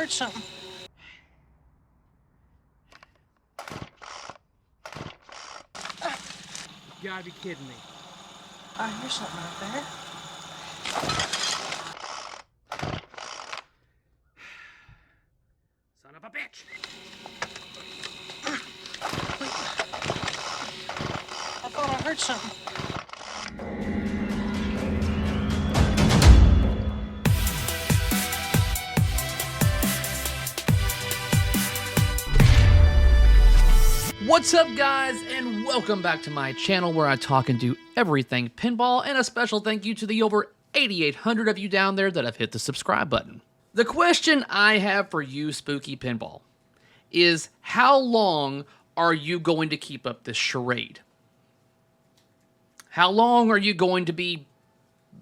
heard something. You gotta be kidding me. I hear something out there. Son of a bitch! I thought I heard something. What's up, guys, and welcome back to my channel where I talk and do everything pinball, and a special thank you to the over 8,800 of you down there that have hit the subscribe button. The question I have for you, Spooky Pinball, is how long are you going to keep up this charade? How long are you going to be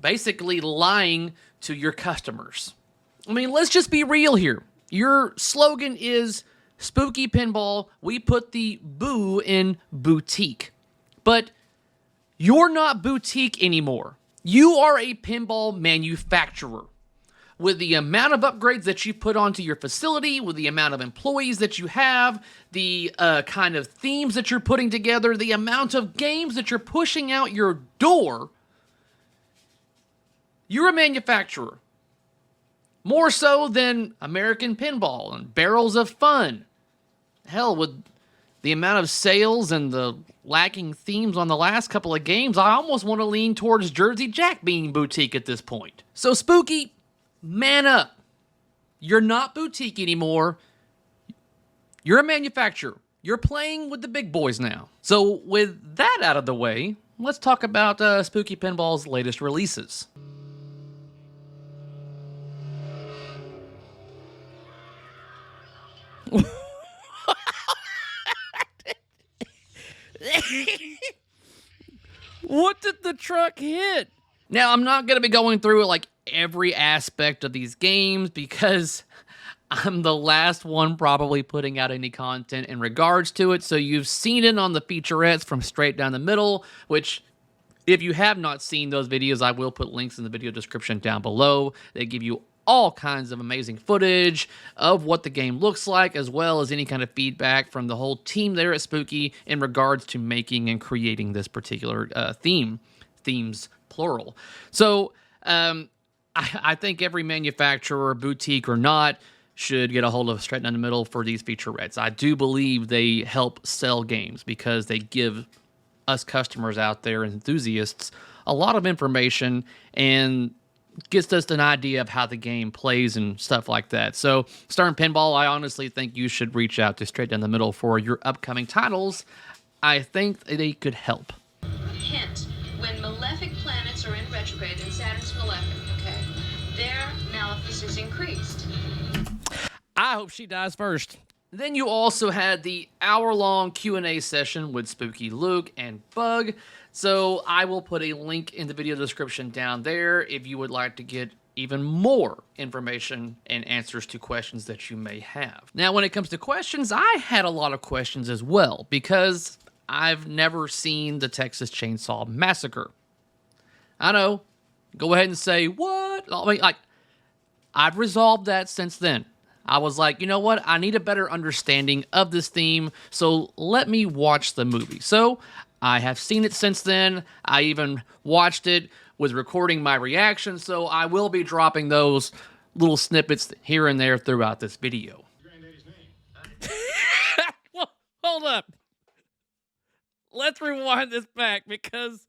basically lying to your customers? I mean, let's just be real here. Your slogan is Spooky Pinball, we put the boo in boutique. But you're not boutique anymore. You are a pinball manufacturer. With the amount of upgrades that you put onto your facility, with the amount of employees that you have, the kind of themes that you're putting together, the amount of games that you're pushing out your door, you're a manufacturer. More so than American Pinball and Barrels of Fun. Hell, with the amount of sales and the lacking themes on the last couple of games, I almost want to lean towards Jersey Jack being boutique at this point. So Spooky, man up. You're not boutique anymore. You're a manufacturer. You're playing with the big boys now. So with that out of the way, let's talk about Spooky Pinball's latest releases. What did the truck hit? Now, I'm not going to be going through like every aspect of these games because I'm the last one probably putting out any content in regards to it. So you've seen it on the featurettes from Straight Down the Middle, which if you have not seen those videos, I will put links in the video description down below. They give you all kinds of amazing footage of what the game looks like, as well as any kind of feedback from the whole team there at Spooky in regards to making and creating this particular themes plural. So I think every manufacturer, boutique or not, should get a hold of Straight Down the Middle for these featurettes. I do believe they help sell games because they give us customers out there, enthusiasts, a lot of information and gets us an idea of how the game plays and stuff like that. So, Stern Pinball, I honestly think you should reach out to Straight Down the Middle for your upcoming titles. I think they could help. Hint, when malefic planets are in retrograde and Saturn's malefic, okay, their malefice is increased. I hope she dies first. Then you also had the hour-long Q&A session with Spooky Luke and Bug. So I will put a link in the video description down there if you would like to get even more information and answers to questions that you may have. Now, when it comes to questions, I had a lot of questions as well because I've never seen the Texas Chainsaw Massacre. I know. Go ahead and say, what? I mean, like, I've resolved that since then. I was like, you know what? I need a better understanding of this theme, so let me watch the movie. So I have seen it since then. I even watched it, was recording my reaction, so I will be dropping those little snippets here and there throughout this video. Well, hold up. Let's rewind this back because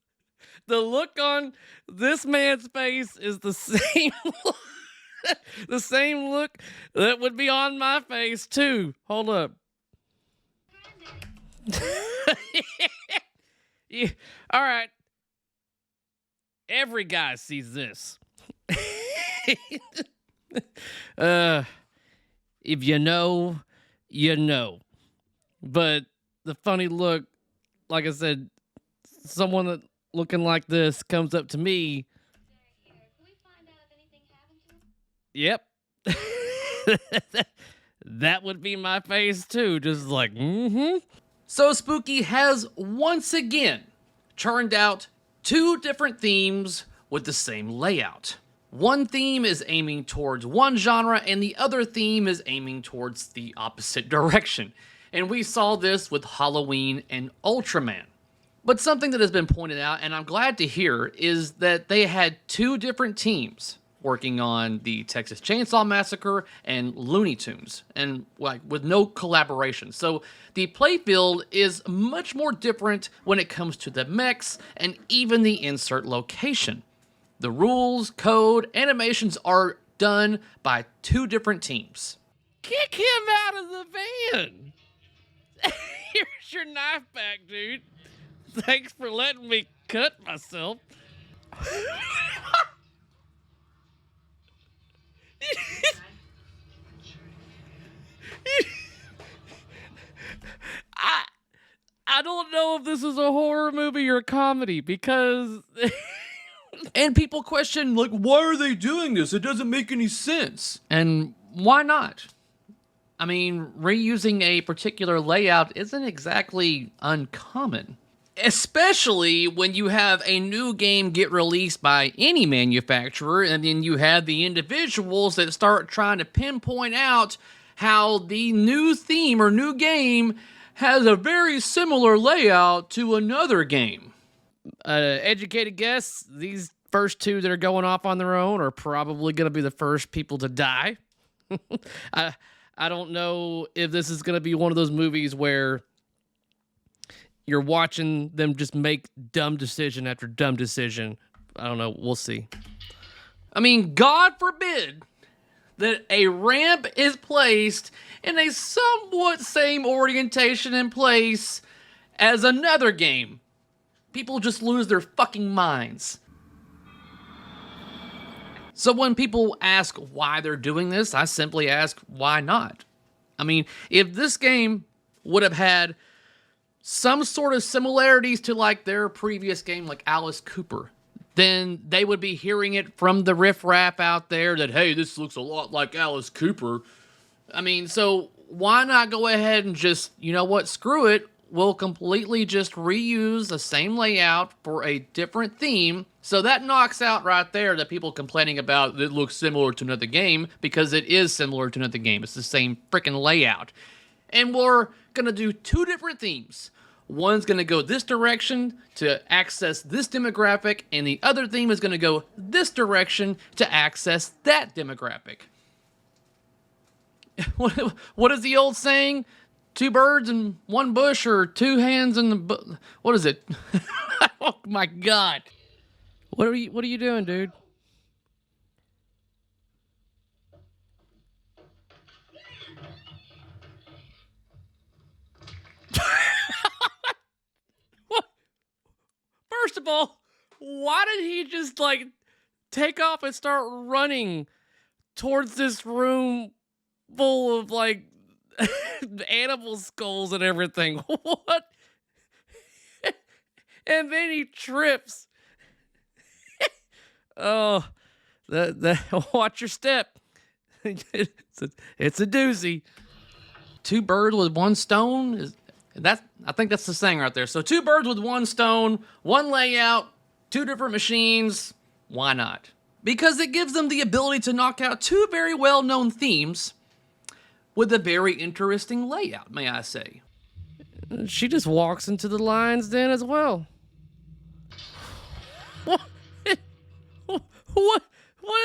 the look on this man's face is the same look. The same look that would be on my face, too. Hold up. Yeah. All right. Every guy sees this. If you know, you know. But the funny look, like I said, someone that looking like this comes up to me. Yep. That would be my face too, just like, So Spooky has once again churned out two different themes with the same layout. One theme is aiming towards one genre, and the other theme is aiming towards the opposite direction. And we saw this with Halloween and Ultraman. But something that has been pointed out, and I'm glad to hear, is that they had two different teams working on the Texas Chainsaw Massacre and Looney Tunes, and like with no collaboration. So the playfield is much more different when it comes to the mechs and even the insert location. The rules, code, animations are done by two different teams. Kick him out of the van! Here's your knife back, dude. Thanks for letting me cut myself. I don't know if this is a horror movie or a comedy because... And people question, like, why are they doing this? It doesn't make any sense. And why not? I mean, reusing a particular layout isn't exactly uncommon. Especially when you have a new game get released by any manufacturer, and then you have the individuals that start trying to pinpoint out how the new theme or new game has a very similar layout to another game. Educated guess, these first two that are going off on their own are probably going to be the first people to die. I don't know if this is going to be one of those movies where you're watching them just make dumb decision after dumb decision. I don't know. We'll see. I mean, God forbid that a ramp is placed in a somewhat same orientation and place as another game. People just lose their fucking minds. So when people ask why they're doing this, I simply ask, why not? I mean, if this game would have had some sort of similarities to like their previous game, like Alice Cooper, then they would be hearing it from the riffraff out there that, hey, this looks a lot like Alice Cooper. I mean, so why not go ahead and just, you know what, screw it. We'll completely just reuse the same layout for a different theme. So that knocks out right there the people complaining about it looks similar to another game, because it is similar to another game. It's the same freaking layout. And we're going to do two different themes. One's going to go this direction to access this demographic, and the other theme is going to go this direction to access that demographic. What is the old saying? Two birds in one bush, or two hands in the what is it? Oh my God. What are you doing, dude? First of all, why did he just like take off and start running towards this room full of like animal skulls and everything? What? And then he trips. Oh, watch your step. It's a doozy. Two birds with one stone? I think that's the saying right there. So two birds with one stone, one layout, two different machines. Why not? Because it gives them the ability to knock out two very well-known themes with a very interesting layout, may I say. She just walks into the lion's den as well. What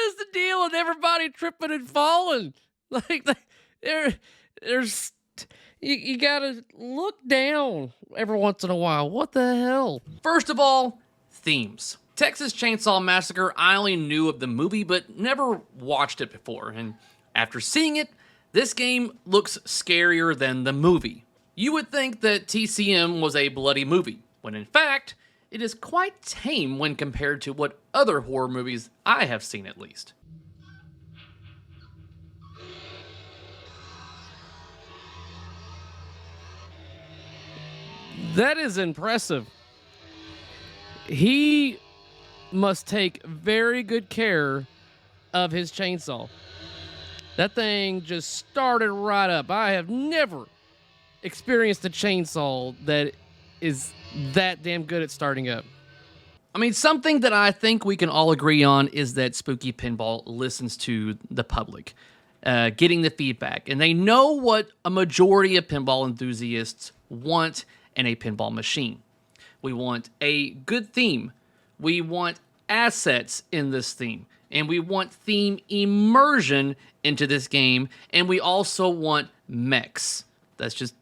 is the deal with everybody tripping and falling? Like there's you gotta look down every once in a while. What the hell? First of all, themes. Texas Chainsaw Massacre, I only knew of the movie, but never watched it before. And after seeing it, this game looks scarier than the movie. You would think that TCM was a bloody movie, when in fact, it is quite tame when compared to what other horror movies I have seen, at least. That is impressive. He must take very good care of his chainsaw. That thing just started right up. I have never experienced a chainsaw that is that damn good at starting up. I mean, something that I think we can all agree on is that Spooky Pinball listens to the public, getting the feedback. And they know what a majority of pinball enthusiasts want in a pinball machine. We want a good theme. We want assets in this theme. And we want theme immersion into this game. And we also want mechs. That's just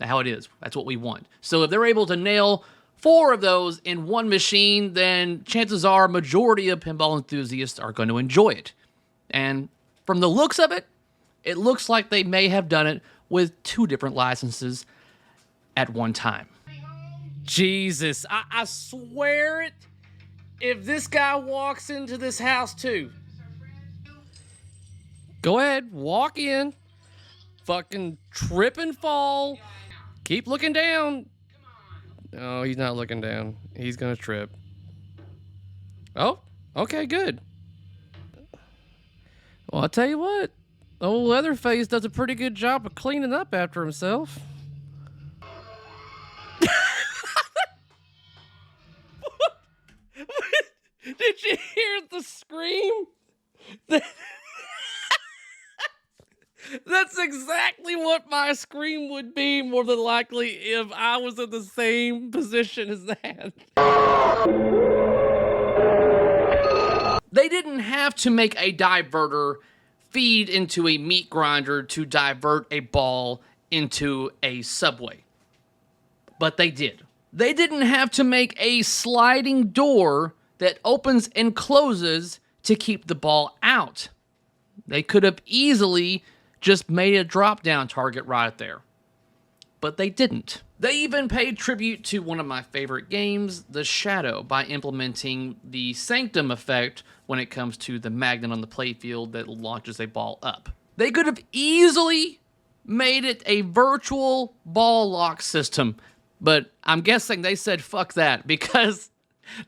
how it is. That's what we want. So if they're able to nail 4 of those in one machine, then chances are a majority of pinball enthusiasts are going to enjoy it. And from the looks of it, it looks like they may have done it with 2 different licenses at one time. Jesus, I swear it. If this guy walks into this house too, go ahead, walk in, fucking trip and fall, keep looking down. Oh, he's not looking down. He's gonna trip. Oh, okay, good. Well, I'll tell you what, old Leatherface does a pretty good job of cleaning up after himself. Did you hear the scream? That's exactly what my scream would be, more than likely, if I was in the same position as that. They didn't have to make a diverter feed into a meat grinder to divert a ball into a subway. But they did. They didn't have to make a sliding door that opens and closes to keep the ball out. They could have easily just made a drop-down target right there. But they didn't. They even paid tribute to one of my favorite games, The Shadow, by implementing the Sanctum effect when it comes to the magnet on the playfield that launches a ball up. They could have easily made it a virtual ball lock system, but I'm guessing they said fuck that, because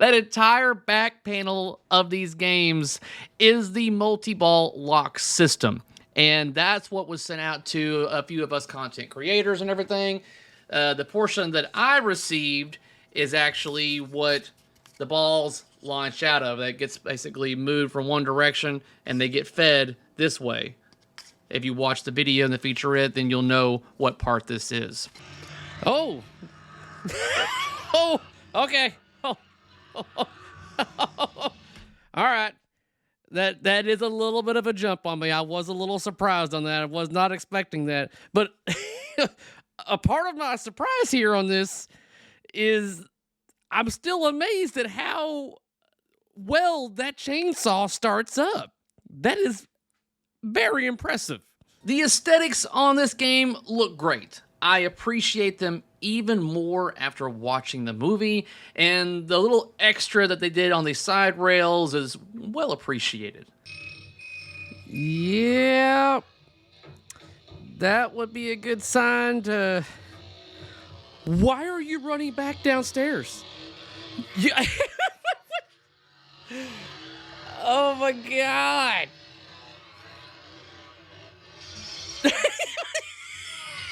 that entire back panel of these games is the multi-ball lock system. And that's what was sent out to a few of us content creators and everything. The portion that I received is actually what the balls launch out of. That gets basically moved from one direction and they get fed this way. If you watch the video in the featurette, then you'll know what part this is. Oh. Oh, okay. Oh. All right. That is a little bit of a jump on me. I was a little surprised on that. I was not expecting that. But a part of my surprise here on this is I'm still amazed at how well that chainsaw starts up. That is very impressive. The aesthetics on this game look great. I appreciate them even more after watching the movie, and the little extra that they did on the side rails is well appreciated. Yeah, that would be a good sign to... Why are you running back downstairs? Yeah. Oh my God.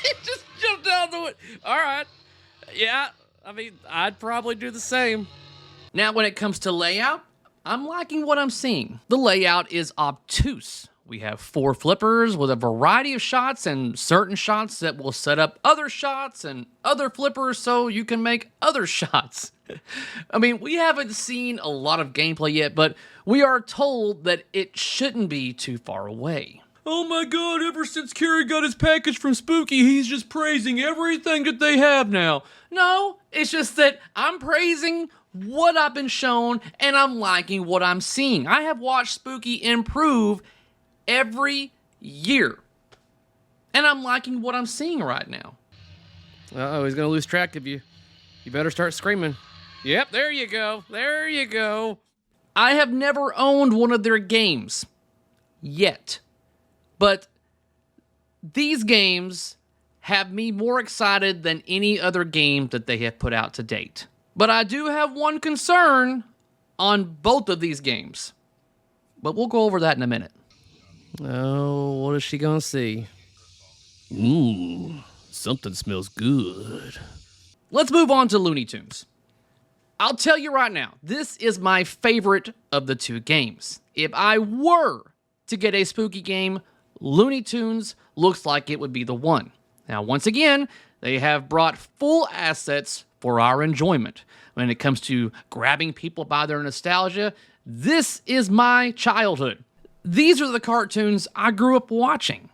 It just jumped out the window. All right. Yeah, I mean, I'd probably do the same. Now, when it comes to layout, I'm liking what I'm seeing. The layout is obtuse. We have 4 flippers with a variety of shots and certain shots that will set up other shots and other flippers so you can make other shots. I mean, we haven't seen a lot of gameplay yet, but we are told that it shouldn't be too far away. Oh my God, ever since Cary got his package from Spooky, he's just praising everything that they have now. No, it's just that I'm praising what I've been shown and I'm liking what I'm seeing. I have watched Spooky improve every year. And I'm liking what I'm seeing right now. Uh-oh, he's going to lose track of you. You better start screaming. Yep, there you go. There you go. I have never owned one of their games yet. But these games have me more excited than any other game that they have put out to date. But I do have one concern on both of these games. But we'll go over that in a minute. Oh, what is she gonna see? Something smells good. Let's move on to Looney Tunes. I'll tell you right now, this is my favorite of the two games. If I were to get a spooky game, Looney Tunes looks like it would be the one. Now, once again, they have brought full assets for our enjoyment. When it comes to grabbing people by their nostalgia, this is my childhood. These are the cartoons I grew up watching.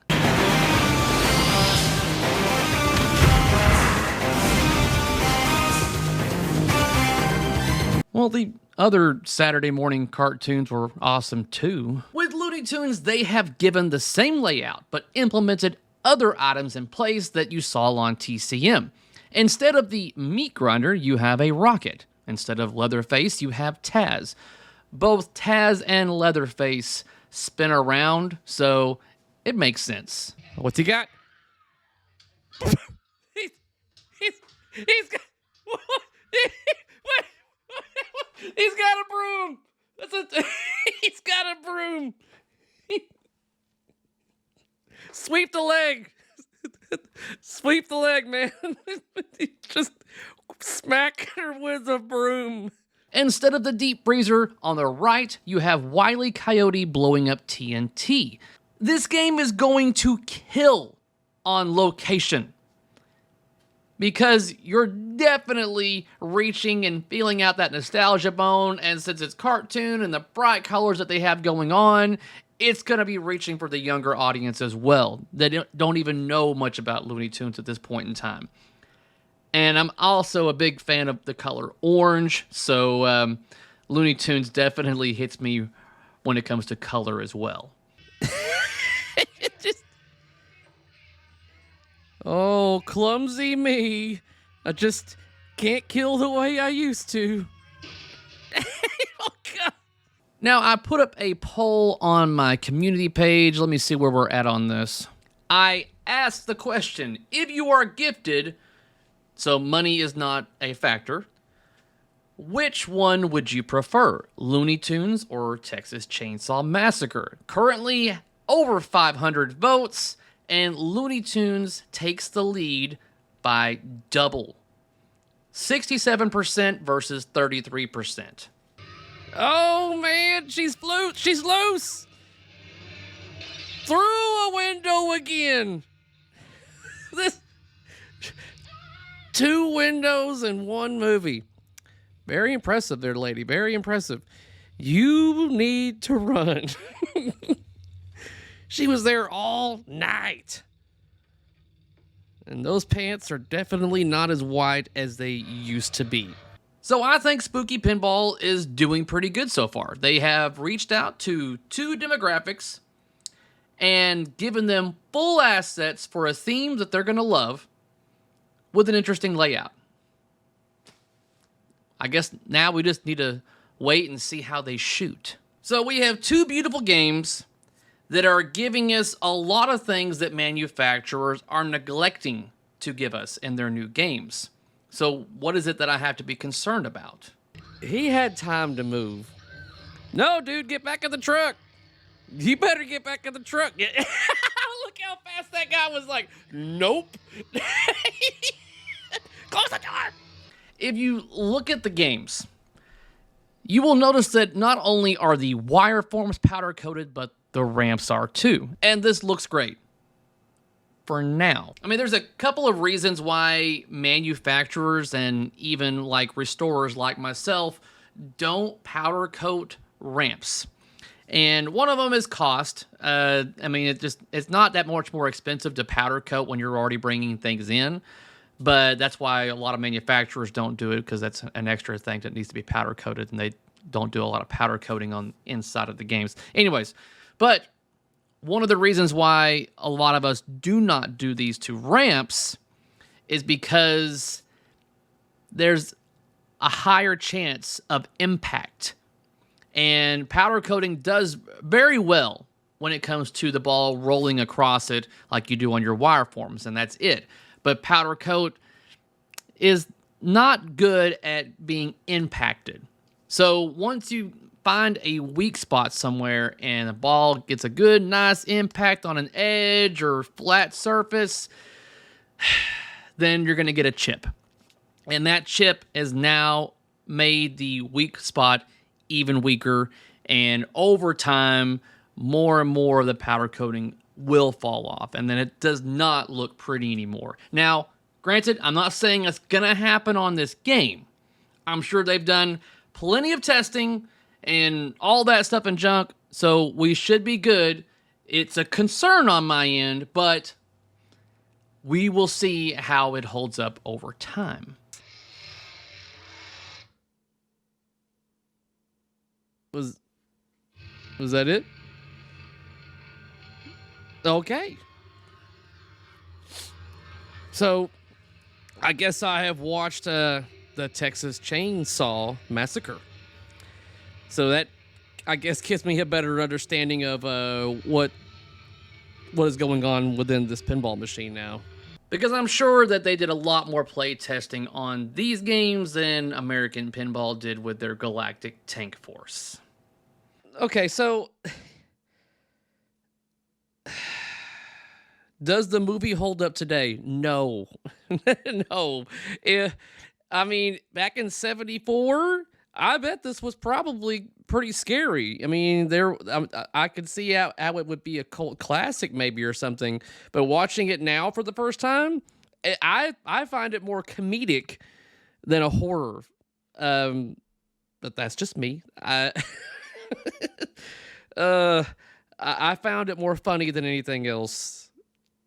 Well, the other Saturday morning cartoons were awesome too. With Looney Tunes, they have given the same layout, but implemented other items in place that you saw on TCM. Instead of the meat grinder, you have a rocket. Instead of Leatherface, you have Taz. Both Taz and Leatherface spin around, so it makes sense. What's he got? he's got what? He's got a broom. He's got a broom. Sweep the leg. Sweep the leg, man. Just smack her with a broom. Instead of the deep freezer, on the right, you have Wile E. Coyote blowing up TNT. This game is going to kill on location, because you're definitely reaching and feeling out that nostalgia bone, and since it's cartoon and the bright colors that they have going on, it's going to be reaching for the younger audience as well. They don't even know much about Looney Tunes at this point in time. And I'm also a big fan of the color orange, so Looney Tunes definitely hits me when it comes to color as well. Oh, clumsy me. I just can't kill the way I used to. Oh, God. Now, I put up a poll on my community page. Let me see where we're at on this. I asked the question, if you are gifted, so money is not a factor, which one would you prefer, Looney Tunes or Texas Chainsaw Massacre? Currently, over 500 votes, and Looney Tunes takes the lead by double. 67% versus 33%. Oh, man, she's loose. Through a window again. This 2 windows in one movie. Very impressive there, lady. Very impressive. You need to run. She was there all night. And those pants are definitely not as wide as they used to be. So I think Spooky Pinball is doing pretty good so far. They have reached out to 2 demographics and given them full assets for a theme that they're going to love with an interesting layout. I guess now we just need to wait and see how they shoot. So we have 2 beautiful games that are giving us a lot of things that manufacturers are neglecting to give us in their new games. So what is it that I have to be concerned about? He had time to move. No, dude, get back in the truck. You better get back in the truck. Look how fast that guy was like, nope. Close the door. If you look at the games, you will notice that not only are the wire forms powder coated, but the ramps are too. And this looks great. For now. I mean, there's a couple of reasons why manufacturers and even like restorers like myself don't powder coat ramps. And one of them is cost. I mean, it's not that much more expensive to powder coat when you're already bringing things in. But that's why a lot of manufacturers don't do it, because that's an extra thing that needs to be powder coated, and they don't do a lot of powder coating on inside of the games. Anyways, but one of the reasons why a lot of us do not do these 2 ramps is because there's a higher chance of impact. And powder coating does very well when it comes to the ball rolling across it like you do on your wire forms, and that's it. But powder coat is not good at being impacted. So once you find a weak spot somewhere and the ball gets a good, nice impact on an edge or flat surface, then you're going to get a chip. And that chip is now made the weak spot even weaker, and over time, more and more of the powder coating will fall off, and then it does not look pretty anymore. Now, granted, I'm not saying it's gonna happen on this game. I'm sure they've done plenty of testing and all that stuff and junk, so we should be good. It's a concern on my end, but we will see how it holds up over time. Was that it? Okay. So, I guess I have watched the Texas Chainsaw Massacre. So that, I guess, gives me a better understanding of what is going on within this pinball machine now. Because I'm sure that they did a lot more play testing on these games than American Pinball did with their Galactic Tank Force. Okay, so does the movie hold up today? No. No. I mean, back in 74, I bet this was probably pretty scary. I mean, I could see how it would be a cult classic maybe or something, but watching it now for the first time, I find it more comedic than a horror. But that's just me. I found it more funny than anything else.